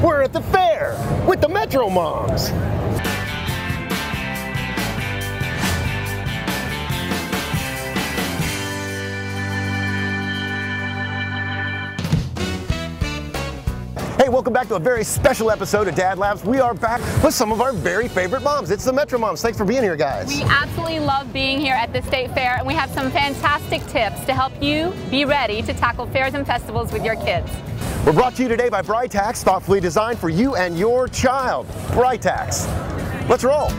We're at the fair with the MetroMoms. Hey, welcome back to a very special episode of Dad Labs. We are back with some of our very favorite moms. It's the MetroMoms. Thanks for being here, guys. We absolutely love being here at the State Fair, and we have some fantastic tips to help you be ready to tackle fairs and festivals with your kids. We're brought to you today by Britax, thoughtfully designed for you and your child. Britax. Let's roll.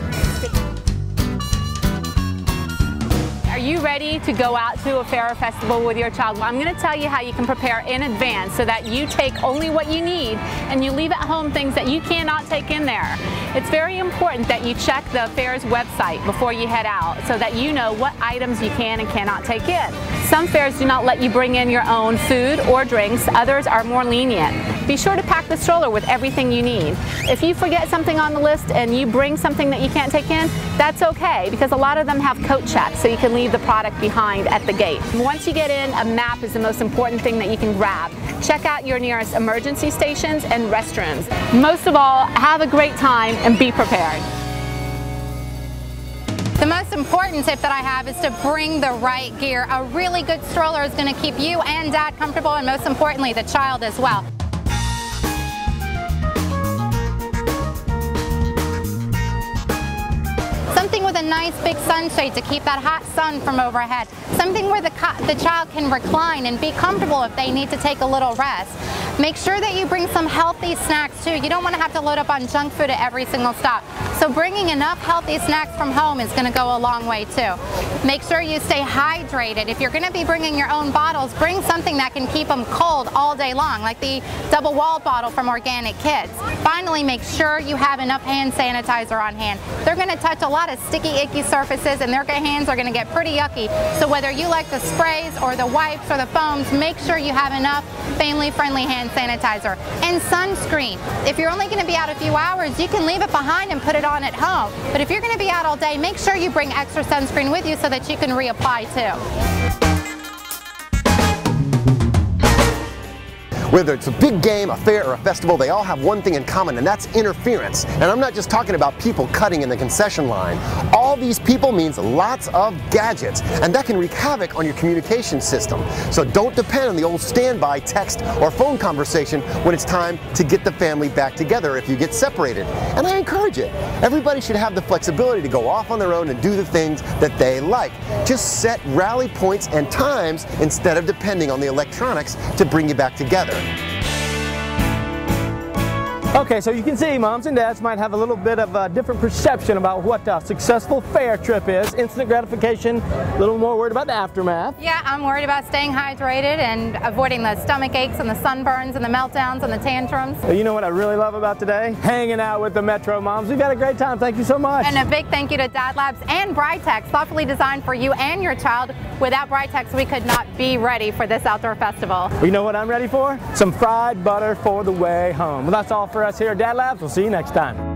Are you ready to go out to a fair or festival with your child? Well, I'm going to tell you how you can prepare in advance so that you take only what you need and you leave at home things that you cannot take in there. It's very important that you check the fair's website before you head out so that you know what items you can and cannot take in. Some fairs do not let you bring in your own food or drinks. Others are more lenient. Be sure to pack the stroller with everything you need. If you forget something on the list and you bring something that you can't take in, that's okay, because a lot of them have coat checks, so you can leave the product behind at the gate. Once you get in, a map is the most important thing that you can grab. Check out your nearest emergency stations and restrooms. Most of all, have a great time and be prepared. The most important tip that I have is to bring the right gear. A really good stroller is going to keep you and Dad comfortable, and most importantly, the child as well. Something with a nice big sunshade to keep that hot sun from overhead. Something where the child can recline and be comfortable if they need to take a little rest. Make sure that you bring some healthy snacks too. You don't want to have to load up on junk food at every single stop. So bringing enough healthy snacks from home is going to go a long way too. Make sure you stay hydrated. If you're going to be bringing your own bottles, bring something that can keep them cold all day long, like the double-walled bottle from organicKidz. Finally, make sure you have enough hand sanitizer on hand. They're going to touch a lot of sticky, icky surfaces, and their hands are going to get pretty yucky. So whether you like the sprays or the wipes or the foams, make sure you have enough family-friendly hand sanitizer. And sunscreen. If you're only going to be out a few hours, you can leave it behind and put it on at home. But if you're going to be out all day, make sure you bring extra sunscreen with you so that you can reapply too. Whether it's a big game, a fair, or a festival, they all have one thing in common, and that's interference. And I'm not just talking about people cutting in the concession line. All these people means lots of gadgets, and that can wreak havoc on your communication system. So don't depend on the old standby text or phone conversation when it's time to get the family back together if you get separated. And I encourage it. Everybody should have the flexibility to go off on their own and do the things that they like. Just set rally points and times instead of depending on the electronics to bring you back together. Okay, so you can see moms and dads might have a little bit of a different perception about what a successful fair trip is. Instant gratification, a little more worried about the aftermath. Yeah, I'm worried about staying hydrated and avoiding the stomach aches and the sunburns and the meltdowns and the tantrums. But you know what I really love about today? Hanging out with the MetroMoms. We've had a great time. Thank you so much. And a big thank you to Dad Labs and Britax, thoughtfully designed for you and your child. Without Britax, we could not be ready for this outdoor festival. Well, you know what I'm ready for? Some fried butter for the way home. Well, that's all for us here at Dad Labs. We'll see you next time.